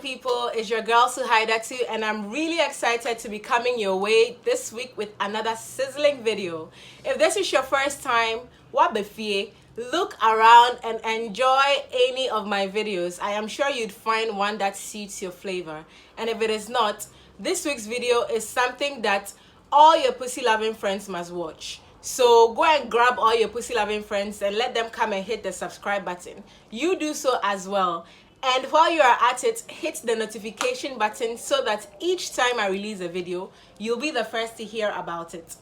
people, it's your girl Suhaidatu, and I'm really excited to be coming your way this week with another sizzling video. If this is your first time, wabefie, look around and enjoy any of my videos. I am sure you'd find one that suits your flavor. And if it is not, this week's video is something that all your pussy-loving friends must watch. So go and grab all your pussy-loving friends and let them come and hit the subscribe button. You do so as well. And while you are at it, hit the notification button so that each time I release a video, you'll be the first to hear about it.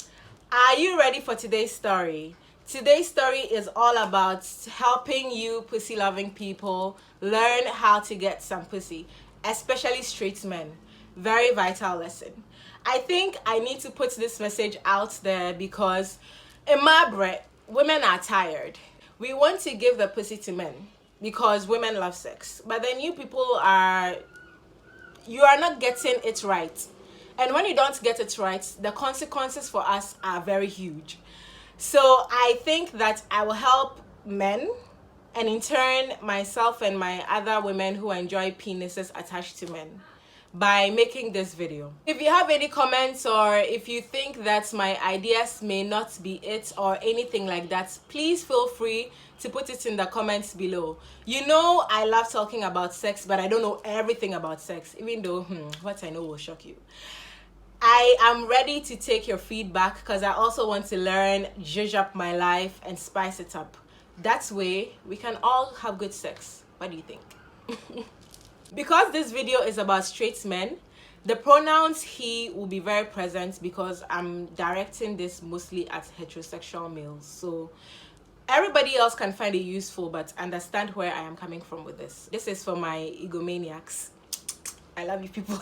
Are you ready for today's story? Today's story is all about helping you pussy-loving people learn how to get some pussy, especially straight men. Very vital lesson. I think I need to put this message out there because in my bread, women are tired. We want to give the pussy to men because women love sex. But then you are not getting it right. And when you don't get it right, the consequences for us are very huge. So I think that I will help men, and in turn, myself and my other women who enjoy penises attached to men, by making this video. If you have any comments or if you think that my ideas may not be it or anything like that, please feel free to put it in the comments below. You know I love talking about sex, but I don't know everything about sex, even though what I know will shock you. I am ready to take your feedback because I also want to learn, zhuzh up my life and spice it up. That way we can all have good sex. What do you think? Because this video is about straight men, the pronouns he will be very present because I'm directing this mostly at heterosexual males. So everybody else can find it useful, but understand where I am coming from with this. This is for my egomaniacs. I love you people.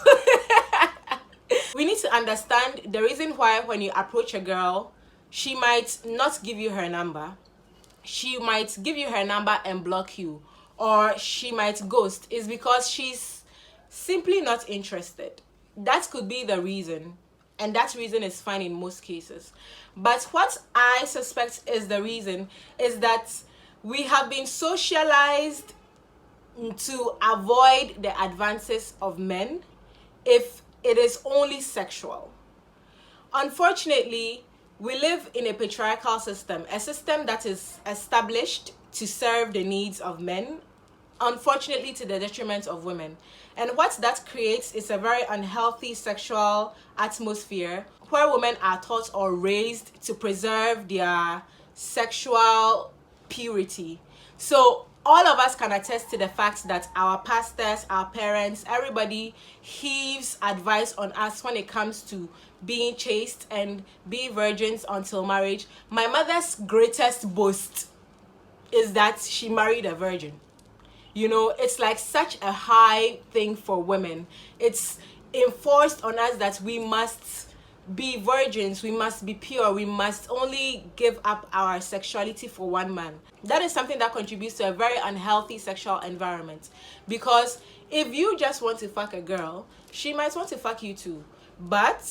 We need to understand the reason why when you approach a girl, she might not give you her number. She might give you her number and block you. Or she might ghost, is because she's simply not interested. That could be the reason, and that reason is fine in most cases. But what I suspect is the reason is that we have been socialized to avoid the advances of men if it is only sexual. Unfortunately, we live in a patriarchal system, a system that is established to serve the needs of men, unfortunately to the detriment of women. And what that creates is a very unhealthy sexual atmosphere where women are taught or raised to preserve their sexual purity. So all of us can attest to the fact that our pastors, our parents, everybody heaves advice on us when it comes to being chaste and being virgins until marriage. My mother's greatest boast is that she married a virgin. You know, it's like such a high thing for women. It's enforced on us that we must be virgins, we must be pure, we must only give up our sexuality for one man. That is something that contributes to a very unhealthy sexual environment. Because if you just want to fuck a girl, she might want to fuck you too. But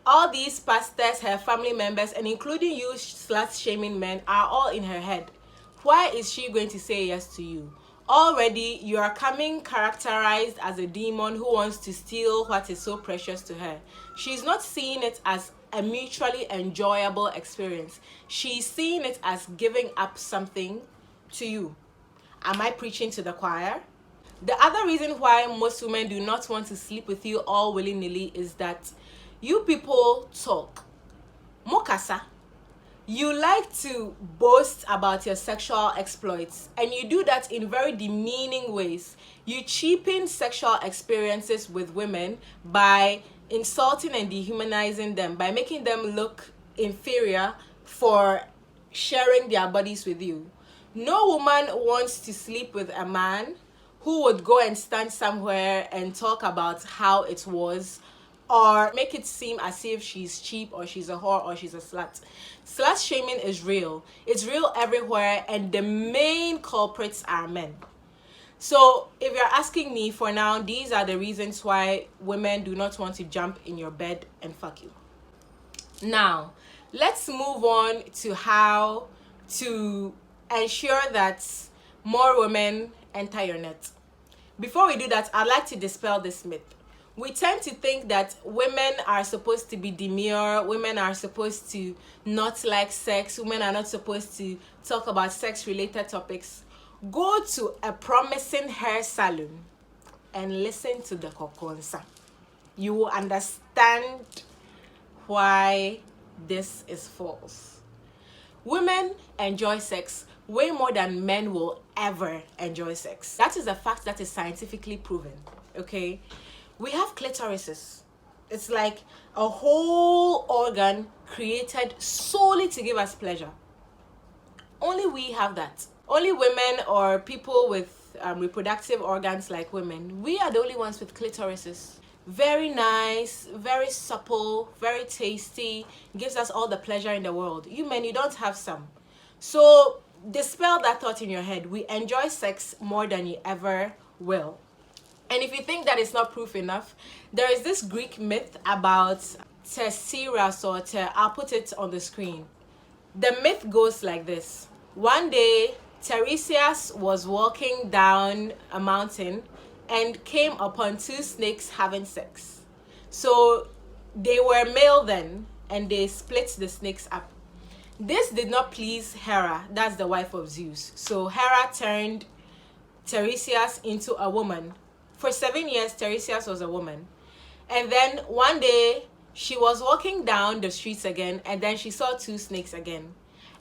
all these pastors, her family members, and including you slut-shaming men are all in her head. Why is she going to say yes to you? Already, you are coming characterized as a demon who wants to steal what is so precious to her. She's not seeing it as a mutually enjoyable experience. She's seeing it as giving up something to you. Am I preaching to the choir? The other reason why most women do not want to sleep with you all willy-nilly is that you people talk. Mokasa. You like to boast about your sexual exploits, and you do that in very demeaning ways. You cheapen sexual experiences with women by insulting and dehumanizing them, by making them look inferior for sharing their bodies with you. No woman wants to sleep with a man who would go and stand somewhere and talk about how it was, or make it seem as if she's cheap or she's a whore or she's a slut. Slut shaming is real. It's real everywhere, and the main culprits are men. So if you're asking me for now, these are the reasons why women do not want to jump in your bed and fuck you. Now, let's move on to how to ensure that more women enter your net. Before we do that, I'd like to dispel this myth. We tend to think that women are supposed to be demure, women are supposed to not like sex, women are not supposed to talk about sex-related topics. Go to a promising hair salon and listen to the kokonsa. You will understand why this is false. Women enjoy sex way more than men will ever enjoy sex. That is a fact that is scientifically proven, okay? We have clitorises. It's like a whole organ created solely to give us pleasure. Only we have that. Only women or people with reproductive organs like women, we are the only ones with clitorises. Very nice, very supple, very tasty, gives us all the pleasure in the world. You men, you don't have some. So dispel that thought in your head. We enjoy sex more than you ever will. And if you think that is not proof enough, there is this Greek myth about Tesiras, or I'll put it on the screen. The myth goes like this. One day, Tiresias was walking down a mountain and came upon two snakes having sex. So they were male then, and they split the snakes up. This did not please Hera, that's the wife of Zeus. So Hera turned Tiresias into a woman. For 7 years, Tiresias was a woman. And then one day, she was walking down the streets again, and then she saw two snakes again.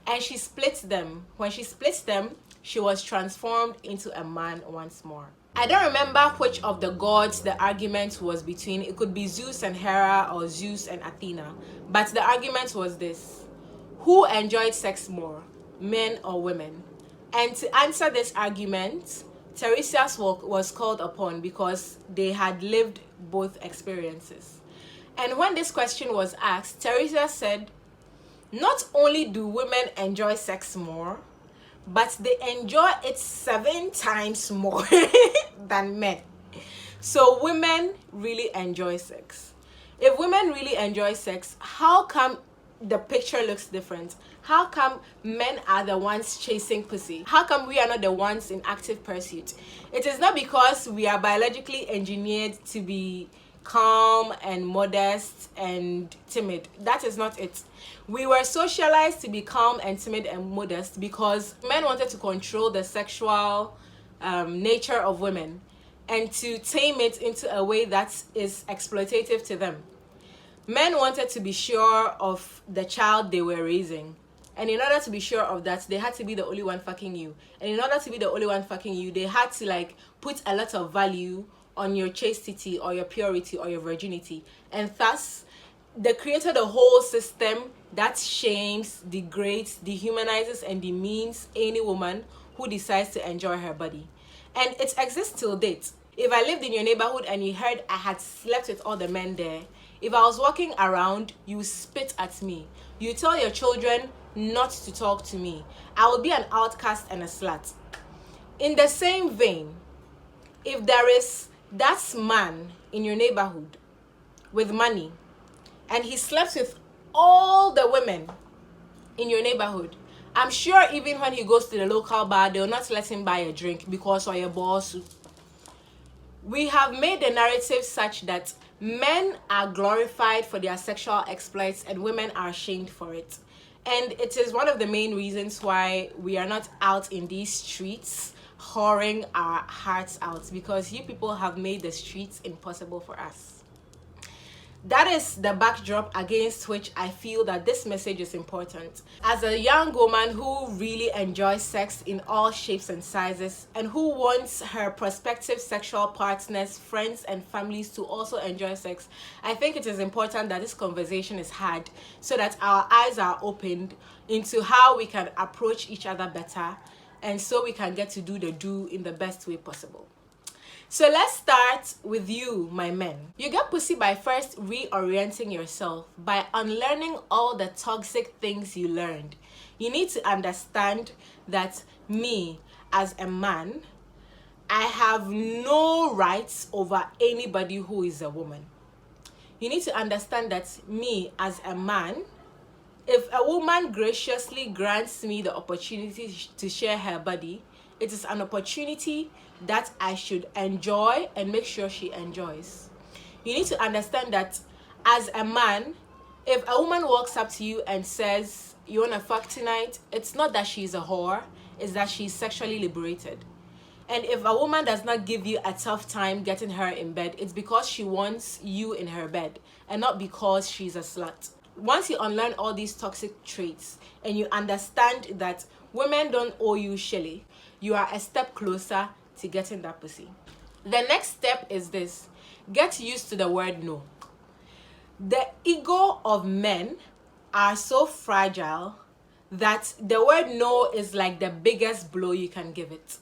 And she split them. When she split them, she was transformed into a man once more. I don't remember which of the gods the argument was between. It could be Zeus and Hera or Zeus and Athena. But the argument was this. Who enjoyed sex more, men or women? And to answer this argument, Tiresias was called upon because they had lived both experiences. And when this question was asked, Tiresias said, not only do women enjoy sex more, but they enjoy it 7 times more than men. So women really enjoy sex. If women really enjoy sex, how come the picture looks different? How come men are the ones chasing pussy? How come we are not the ones in active pursuit? It is not because we are biologically engineered to be calm and modest and timid. That is not it. We were socialized to be calm and timid and modest because men wanted to control the sexual nature of women and to tame it into a way that is exploitative to them. Men wanted to be sure of the child they were raising. And in order to be sure of that, they had to be the only one fucking you. And in order to be the only one fucking you, they had to like put a lot of value on your chastity or your purity or your virginity. And thus, they created a whole system that shames, degrades, dehumanizes, and demeans any woman who decides to enjoy her body. And it exists till date. If I lived in your neighborhood and you heard I had slept with all the men there, if I was walking around, you spit at me. You tell your children not to talk to me. I would be an outcast and a slut. In the same vein, if there is that man in your neighborhood with money and he slept with all the women in your neighborhood, I'm sure even when he goes to the local bar, they'll not let him buy a drink because of your boss. We have made the narrative such that men are glorified for their sexual exploits and women are shamed for it. And it is one of the main reasons why we are not out in these streets whoring our hearts out, because you people have made the streets impossible for us. That is the backdrop against which I feel that this message is important. As a young woman who really enjoys sex in all shapes and sizes and who wants her prospective sexual partners, friends and families to also enjoy sex, I think it is important that this conversation is had so that our eyes are opened into how we can approach each other better and so we can get to do the do in the best way possible. So let's start with you, my men. You get pussy by first reorienting yourself, by unlearning all the toxic things you learned. You need to understand that me, as a man, I have no rights over anybody who is a woman. You need to understand that me, as a man, if a woman graciously grants me the opportunity to share her body, It is an opportunity that I should enjoy and make sure she enjoys. You need to understand that as a man, if a woman walks up to you and says, "You want to fuck tonight?" it's not that she's a whore, it's that she's sexually liberated. And if a woman does not give you a tough time getting her in bed, it's because she wants you in her bed and not because she's a slut. Once you unlearn all these toxic traits and you understand that women don't owe you shilly, you are a step closer to getting that pussy. The next step is this: get used to the word no. The ego of men are so fragile that the word no is like the biggest blow you can give it.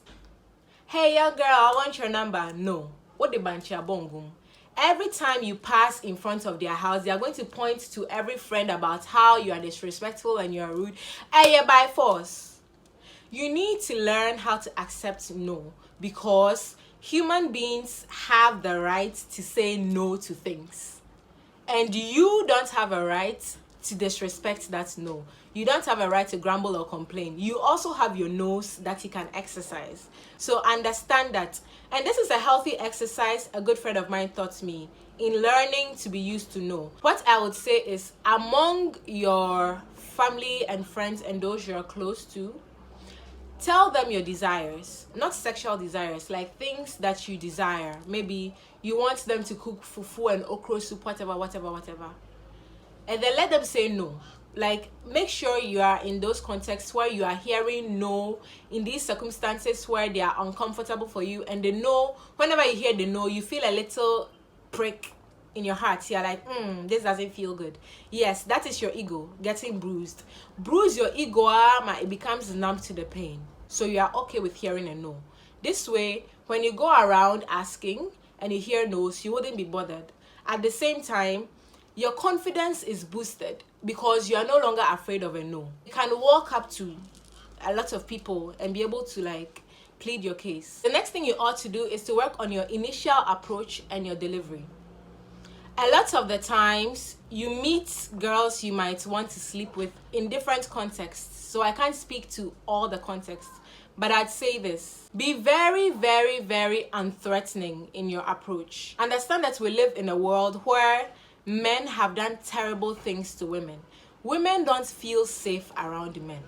"Hey, young girl, I want your number." No. What the bancha bongum? Every time you pass in front of their house, they are going to point to every friend about how you are disrespectful and you are rude. Hey, you're by force. You need to learn how to accept no, because human beings have the right to say no to things. And you don't have a right to disrespect that no. You don't have a right to grumble or complain. You also have your no's that you can exercise. So understand that. And this is a healthy exercise a good friend of mine taught me in learning to be used to no. What I would say is, among your family and friends and those you're close to, tell them your desires, not sexual desires, like things that you desire. Maybe you want them to cook fufu and okra soup, whatever. And then let them say no. Like, make sure you are in those contexts where you are hearing no, in these circumstances where they are uncomfortable for you, and the no, whenever you hear the no, you feel a little prick in your heart. You're like, this doesn't feel good. Yes, that is your ego getting bruised. Bruise your ego, it becomes numb to the pain. So you are okay with hearing a no. This way, when you go around asking and you hear no's, you wouldn't be bothered. At the same time, your confidence is boosted because you are no longer afraid of a no. You can walk up to a lot of people and be able to like plead your case. The next thing you ought to do is to work on your initial approach and your delivery. A lot of the times you meet girls you might want to sleep with in different contexts, so I can't speak to all the contexts, but I'd say this: be very, very, very unthreatening in your approach. Understand that we live in a world where men have done terrible things to women. Women don't feel safe around men.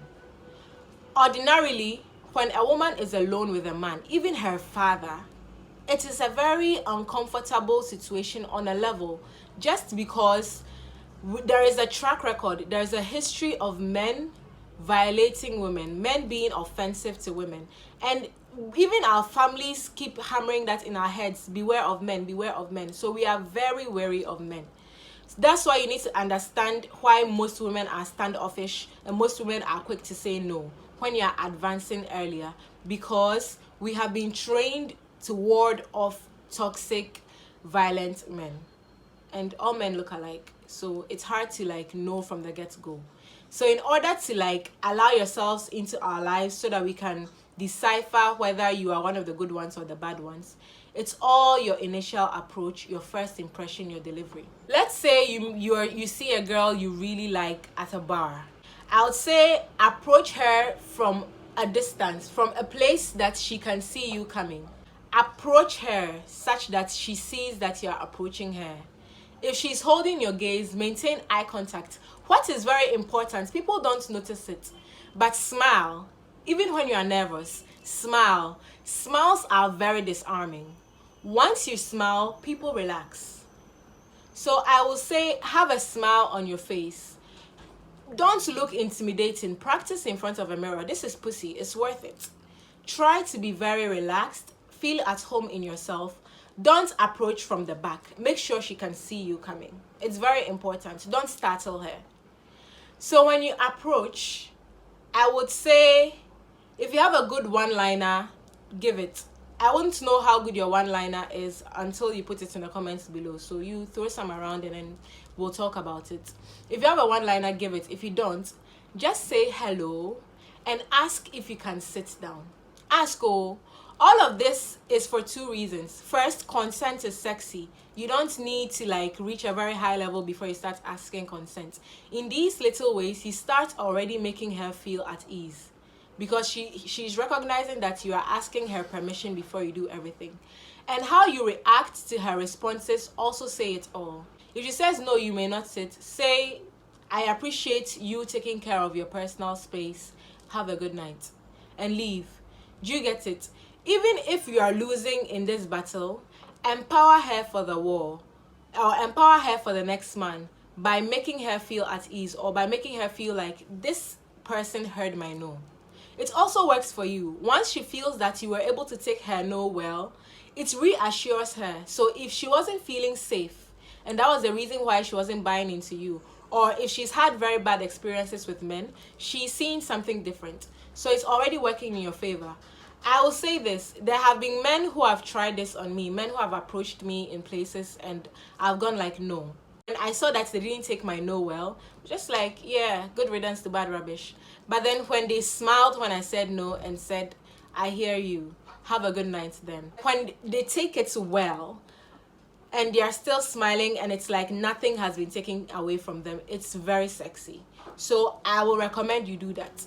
Ordinarily, when a woman is alone with a man, even her father, it is a very uncomfortable situation on a level, just because there is a track record, there is a history of men violating women, men being offensive to women. And even our families keep hammering that in our heads: beware of men, beware of men. So we are very wary of men. That's why you need to understand why most women are standoffish and most women are quick to say no when you are advancing earlier, because we have been trained to ward off toxic, violent men. And all men look alike, so it's hard to like know from the get-go. So in order to like allow yourselves into our lives so that we can decipher whether you are one of the good ones or the bad ones, it's all your initial approach, your first impression, your delivery. Let's say you see a girl you really like at a bar. I would say approach her from a distance, from a place that she can see you coming. Approach her such that she sees that you're approaching her. If she's holding your gaze, maintain eye contact. What is very important, people don't notice it, but smile. Even when you are nervous, smile. Smiles are very disarming. Once you smile, people relax. So I will say, have a smile on your face. Don't look intimidating. Practice in front of a mirror. This is pussy. It's worth it. Try to be very relaxed. Feel at home in yourself. Don't approach from the back. Make sure she can see you coming. It's very important. Don't startle her. So when you approach, I would say, if you have a good one-liner, give it. I won't know how good your one-liner is until you put it in the comments below. So you throw some around and then we'll talk about it. If you have a one-liner, give it. If you don't, just say hello and ask if you can sit down. Ask. All of this is for two reasons. First, consent is sexy. You don't need to like reach a very high level before you start asking consent. In these little ways, you start already making her feel at ease. because she's recognizing that you are asking her permission before you do everything. And how you react to her responses also say it all. If she says no, you may not sit, say, I appreciate you taking care of your personal space. Have a good night. And leave. Do you get it? Even if you are losing in this battle, empower her for the war, or empower her for the next man by making her feel at ease, or by making her feel like this person heard my no. It also works for you. Once she feels that you were able to take her no well, it reassures her. So if she wasn't feeling safe, and that was the reason why she wasn't buying into you, or if she's had very bad experiences with men, she's seeing something different. So it's already working in your favor. I will say this, there have been men who have tried this on me, men who have approached me in places and I've gone like no. And I saw that they didn't take my no well, just like, yeah, good riddance to bad rubbish. But then when they smiled when I said no and said, I hear you, have a good night then. When they take it well and they are still smiling and it's like nothing has been taken away from them, it's very sexy. So I will recommend you do that.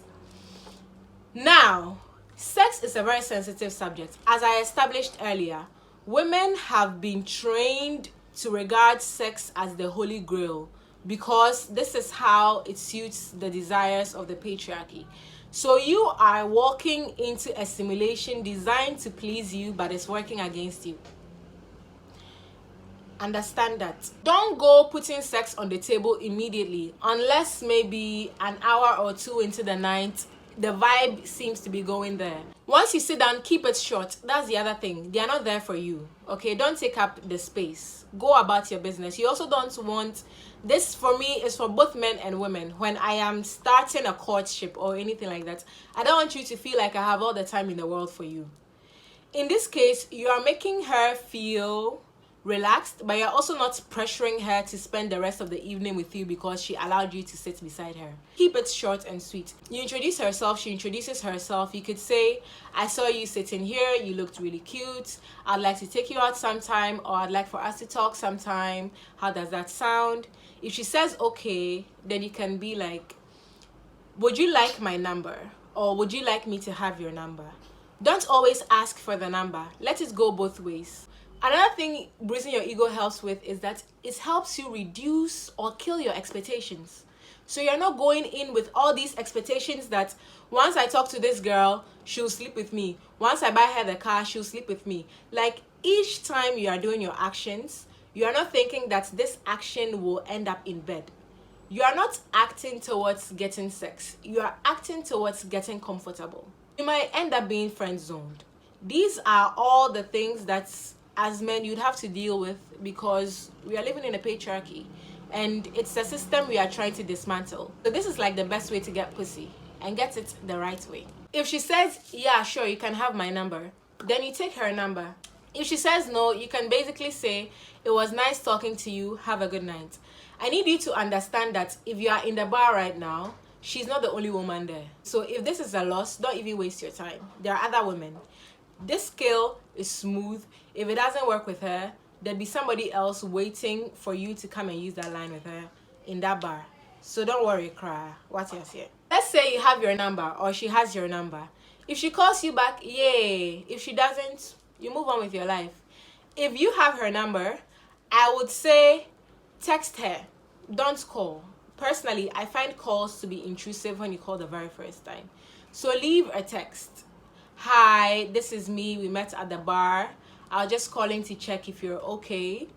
Now, sex is a very sensitive subject. As I established earlier, women have been trained to regard sex as the holy grail because this is how it suits the desires of the patriarchy. So you are walking into a simulation designed to please you, but it's working against you. Understand that. Don't go putting sex on the table immediately unless maybe an hour or two into the night the vibe seems to be going there. Once you sit down, keep it short. That's the other thing. They are not there for you. Okay, don't take up the space. Go about your business. You also don't want this, for me, is for both men and women. When I am starting a courtship or anything like that, I don't want you to feel like I have all the time in the world for you. In this case, you are making her feel relaxed, but you're also not pressuring her to spend the rest of the evening with you because she allowed you to sit beside her. Keep it short and sweet. You introduce herself, she introduces herself. You could say, I saw you sitting here, you looked really cute, I'd like to take you out sometime, or I'd like for us to talk sometime. How does that sound? If she says okay, then you can be like, would you like my number? Or would you like me to have your number? Don't always ask for the number. Let it go both ways. Another thing bruising your ego helps with is that it helps you reduce or kill your expectations. So you're not going in with all these expectations that once I talk to this girl, she'll sleep with me. Once I buy her the car, she'll sleep with me. Like each time you are doing your actions, you are not thinking that this action will end up in bed. You are not acting towards getting sex. You are acting towards getting comfortable. You might end up being friend-zoned. These are all the things that's as men you'd have to deal with because we are living in a patriarchy and it's a system we are trying to dismantle. So this is like the best way to get pussy and get it the right way. If she says, yeah, sure, you can have my number, then you take her number. If she says no, you can basically say, it was nice talking to you, have a good night. I need you to understand that if you are in the bar right now, she's not the only woman there. So if this is a loss, don't even waste your time. There are other women. This scale is smooth. If it doesn't work with her, there'd be somebody else waiting for you to come and use that line with her in that bar. So don't worry, cry. What else here? Let's say you have your number or she has your number. If she calls you back, yay. If she doesn't, you move on with your life. If you have her number, I would say text her. Don't call. Personally, I find calls to be intrusive when you call the very first time. So leave a text. Hi, this is me. We met at the bar. I was just calling to check if you're okay.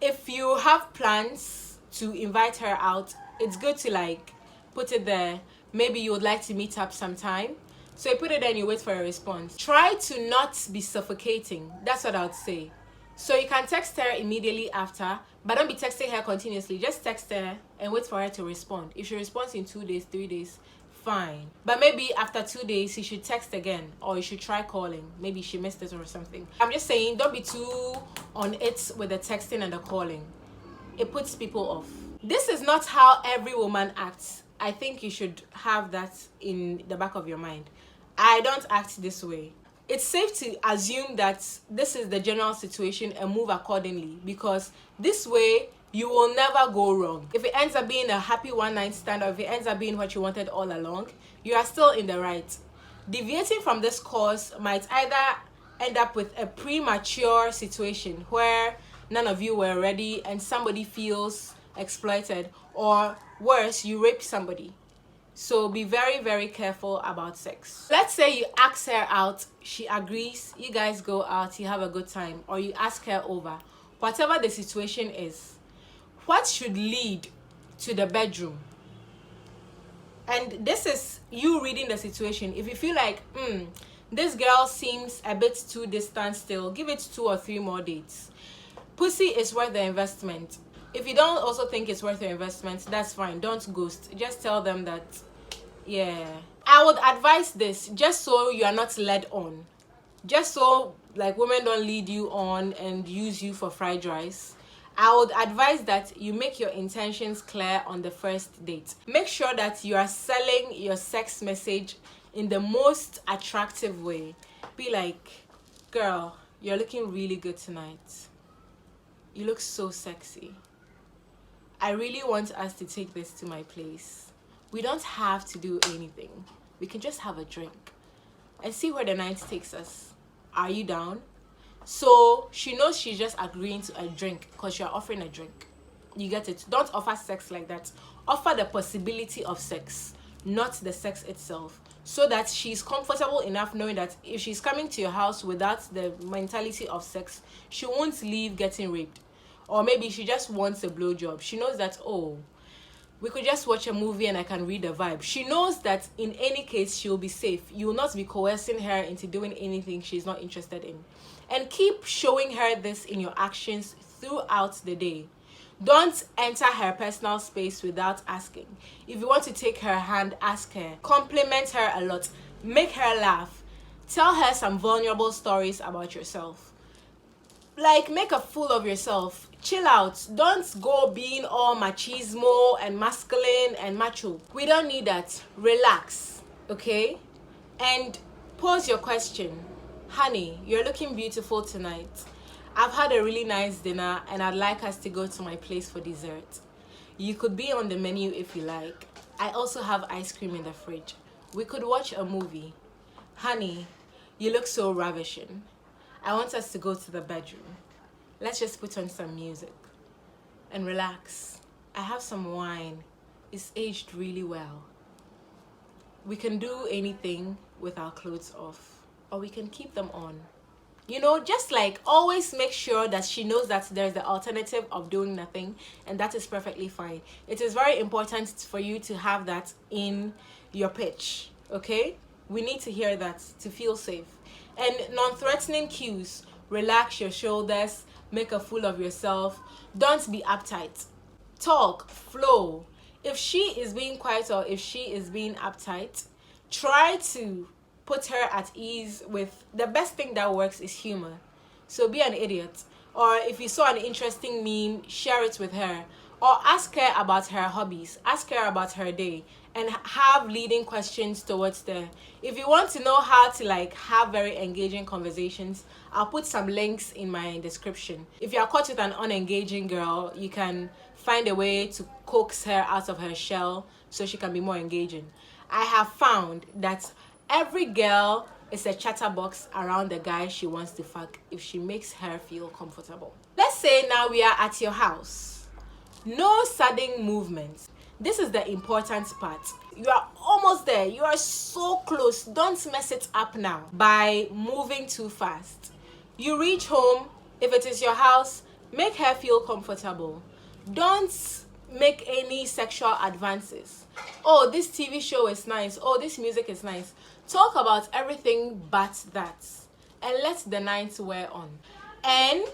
If you have plans to invite her out, it's good to like put it there. Maybe you would like to meet up sometime. So you put it there and you wait for a response. Try to not be suffocating. That's what I would say. So you can text her immediately after, but don't be texting her continuously. Just text her and wait for her to respond. If she responds in 2 days, 3 days, fine. But maybe after 2 days, you should text again or you should try calling. Maybe she missed it or something. I'm just saying, don't be too on it with the texting and the calling. It puts people off. This is not how every woman acts. I think you should have that in the back of your mind. I don't act this way. It's safe to assume that this is the general situation and move accordingly, because this way you will never go wrong. If it ends up being a happy one-night stand or if it ends up being what you wanted all along, you are still in the right. Deviating from this course might either end up with a premature situation where none of you were ready and somebody feels exploited, or worse, you rape somebody. So be very, very careful about sex. Let's say you ask her out, she agrees, you guys go out, you have a good time, or you ask her over. Whatever the situation is, what should lead to the bedroom? And this is you reading the situation. If you feel like, this girl seems a bit too distant still, give it 2 or 3 more dates. Pussy is worth the investment. If you don't also think it's worth your investment, that's fine. Don't ghost. Just tell them that, yeah. I would advise this just so you are not led on. Just so like women don't lead you on and use you for fried rice. I would advise that you make your intentions clear on the first date. Make sure that you are selling your sex message in the most attractive way. Be like, girl, you're looking really good tonight. You look so sexy. I really want us to take this to my place. We don't have to do anything. We can just have a drink and see where the night takes us. Are you down? So she knows she's just agreeing to a drink because you're offering a drink. You get it? Don't offer sex like that. Offer the possibility of sex, not the sex itself, so that she's comfortable enough knowing that if she's coming to your house without the mentality of sex, she won't leave getting raped. Or maybe she just wants a blowjob. She knows that, oh, we could just watch a movie and I can read the vibe. She knows that in any case, she'll be safe. You will not be coercing her into doing anything she's not interested in. And keep showing her this in your actions throughout the day. Don't enter her personal space without asking. If you want to take her hand, ask her. Compliment her a lot. Make her laugh. Tell her some vulnerable stories about yourself. Like, make a fool of yourself. Chill out. Don't go being all machismo and masculine and macho. We don't need that. Relax, okay? And pose your question. Honey, you're looking beautiful tonight. I've had a really nice dinner and I'd like us to go to my place for dessert. You could be on the menu if you like. I also have ice cream in the fridge. We could watch a movie. Honey, you look so ravishing. I want us to go to the bedroom. Let's just put on some music and relax. I have some wine. It's aged really well. We can do anything with our clothes off, or we can keep them on. You know, just like always make sure that she knows that there's the alternative of doing nothing, and that is perfectly fine. It is very important for you to have that in your pitch, okay? We need to hear that to feel safe. And non-threatening cues. Relax your shoulders, make a fool of yourself. Don't be uptight. Talk, flow. If she is being quiet or if she is being uptight, try to put her at ease with the best thing that works is humor. So be an idiot. Or if you saw an interesting meme, share it with her. Or ask her about her hobbies. Ask her about her day. And have leading questions towards there. If you want to know how to have very engaging conversations, I'll put some links in my description. If you are caught with an unengaging girl, you can find a way to coax her out of her shell so she can be more engaging. I have found that every girl is a chatterbox around the guy she wants to fuck if she makes her feel comfortable. Let's say now we are at your house. No sudden movements. This is the important part. You are almost there. You are so close. Don't mess it up now by moving too fast. You reach home. If it is your house, make her feel comfortable. Don't make any sexual advances. Oh, this TV show is nice. Oh, this music is nice. Talk about everything but that. And let the night wear on. And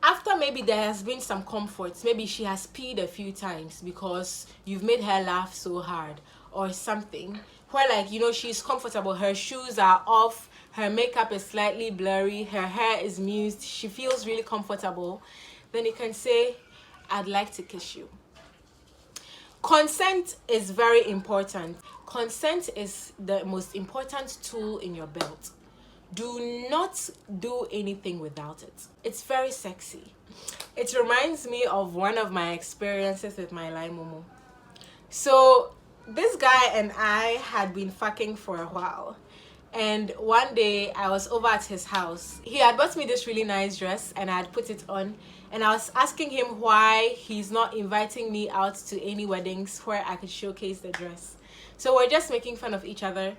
after maybe there has been some comfort, maybe she has peed a few times because you've made her laugh so hard or something, where she's comfortable, her shoes are off, her makeup is slightly blurry, her hair is mused, she feels really comfortable, then you can say, I'd like to kiss you. Consent is very important. Consent is the most important tool in your belt. Do not do anything without it. It's very sexy. It reminds me of one of my experiences with my Lai Momo. So this guy and I had been fucking for a while. And one day I was over at his house. He had bought me this really nice dress and I had put it on. And I was asking him why he's not inviting me out to any weddings where I could showcase the dress. So we're just making fun of each other.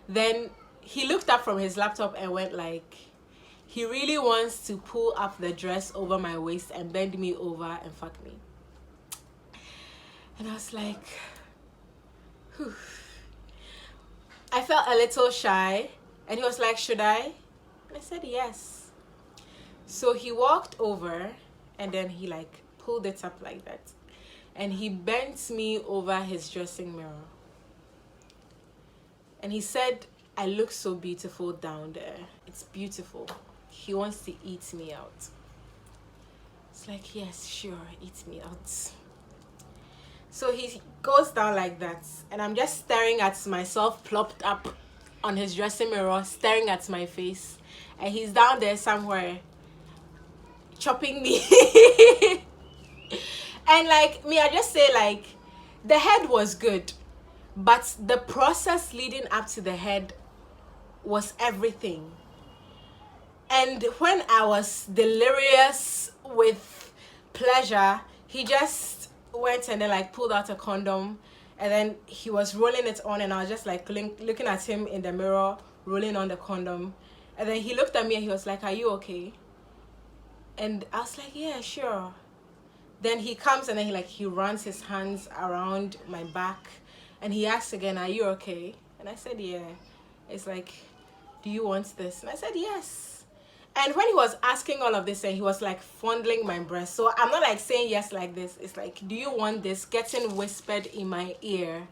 Then he looked up from his laptop and went like, he really wants to pull up the dress over my waist and bend me over and fuck me. And I was like, whew. I felt a little shy. And he was like, should I? And I said, yes. So he walked over and then he like pulled it up like that. And he bent me over his dressing mirror. And he said, I look so beautiful down there. It's beautiful. He wants to eat me out. It's like, yes, sure, eat me out. So he goes down like that. And I'm just staring at myself plopped up on his dressing mirror, staring at my face. And he's down there somewhere chopping me. And like me, I just say like, the head was good. But the process leading up to the head was everything. And when I was delirious with pleasure, he just went and then like pulled out a condom, and then he was rolling it on, and I was just like looking at him in the mirror, rolling on the condom. And then he looked at me and he was like, are you okay? And I was like, yeah, sure. Then he comes and then he runs his hands around my back. And he asked again, are you okay? And I said, yeah. It's like, do you want this? And I said, yes. And when he was asking all of this, and he was like fondling my breast. So I'm not like saying yes like this. It's like, do you want this? Getting whispered in my ear.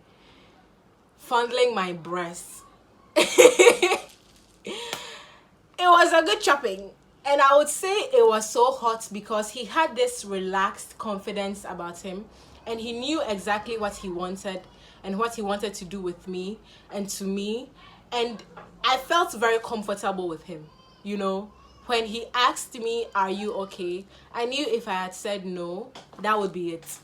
Fondling my breast. It was a good chopping. And I would say it was so hot because he had this relaxed confidence about him. And he knew exactly what he wanted and what he wanted to do with me and to me. And I felt very comfortable with him, you know. When he asked me, are you okay? I knew if I had said no, that would be it.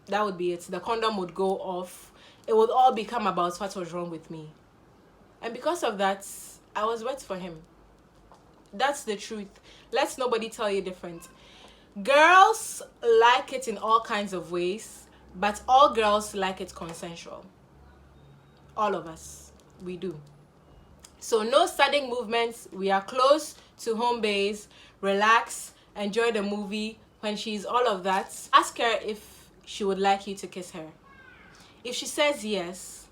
That would be it. The condom would go off. It would all become about what was wrong with me. And because of that, I was wet for him. That's the truth. Let nobody tell you different. Girls like it in all kinds of ways, but all girls like it consensual. All of us, we do. So no sudden movements. We are close to home base. Relax, enjoy the movie. When she's all of that, ask her if she would like you to kiss her. If she says yes,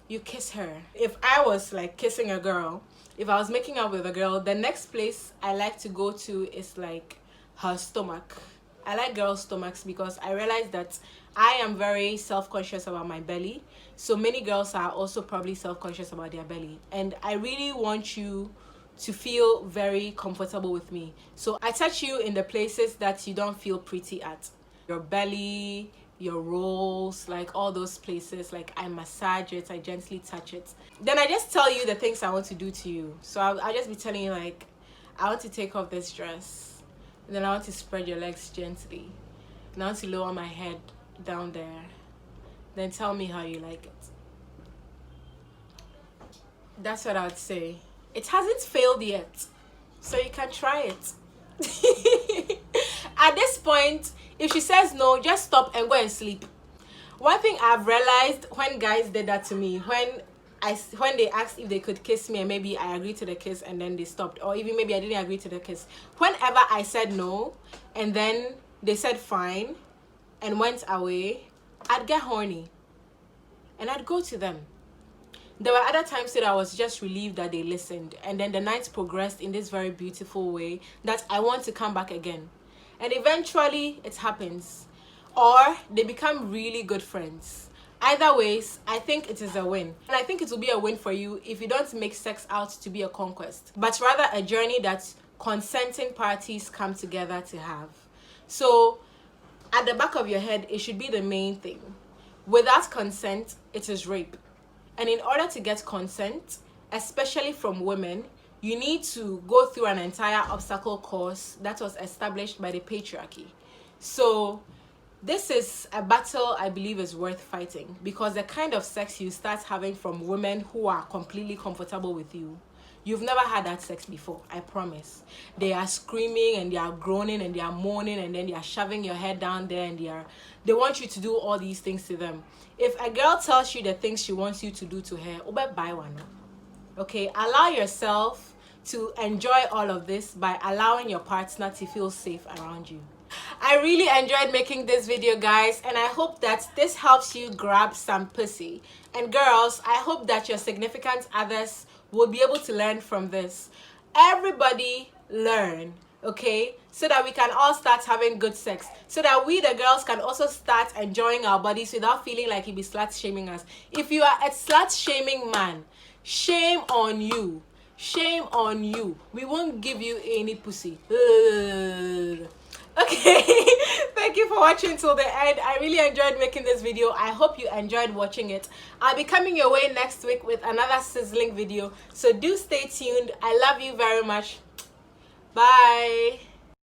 you kiss her. If I was like kissing a girl, if I was making out with a girl, the next place I like to go to is like her stomach. I like girls' stomachs because I realize that I am very self-conscious about my belly. So many girls are also probably self-conscious about their belly. And I really want you to feel very comfortable with me. So I touch you in the places that you don't feel pretty at. Your belly, your rolls, like all those places. Like I massage it, I gently touch it. Then I just tell you the things I want to do to you. So I'll just be telling you like, I want to take off this dress. And then I want to spread your legs gently. And I want to lower my head down there. Then tell me how you like it. That's what I would say. It hasn't failed yet, so you can try it. At this point, if she says no, just stop and go and sleep. One thing I've realized when guys did that to me, when they asked if they could kiss me and maybe I agreed to the kiss and then they stopped, or even maybe I didn't agree to the kiss. Whenever I said no and then they said fine and went away, I'd get horny and I'd go to them. There were other times that I was just relieved that they listened, and then the night progressed in this very beautiful way that I want to come back again. And eventually it happens, or they become really good friends. Either ways, I think it is a win. And I think it will be a win for you if you don't make sex out to be a conquest, but rather a journey that consenting parties come together to have. So at the back of your head, it should be the main thing. Without consent, it is rape. And in order to get consent, especially from women, you need to go through an entire obstacle course that was established by the patriarchy. So this is a battle I believe is worth fighting, because the kind of sex you start having from women who are completely comfortable with you You've never had that sex before, I promise. They are screaming and they are groaning and they are moaning, and then they are shoving your head down there, and they want you to do all these things to them. If a girl tells you the things she wants you to do to her, buy one. Okay, allow yourself to enjoy all of this by allowing your partner to feel safe around you. I really enjoyed making this video, guys, and I hope that this helps you grab some pussy. And girls, I hope that your significant others will be able to learn from this. Everybody learn, okay, so that we can all start having good sex, so that we the girls can also start enjoying our bodies without feeling like he be slut shaming us. If you are a slut shaming man, shame on you. Shame on you. We won't give you any pussy. Okay, thank you for watching till the end. I really enjoyed making this video. I hope you enjoyed watching it. I'll be coming your way next week with another sizzling video, so do stay tuned. I love you very much. Bye.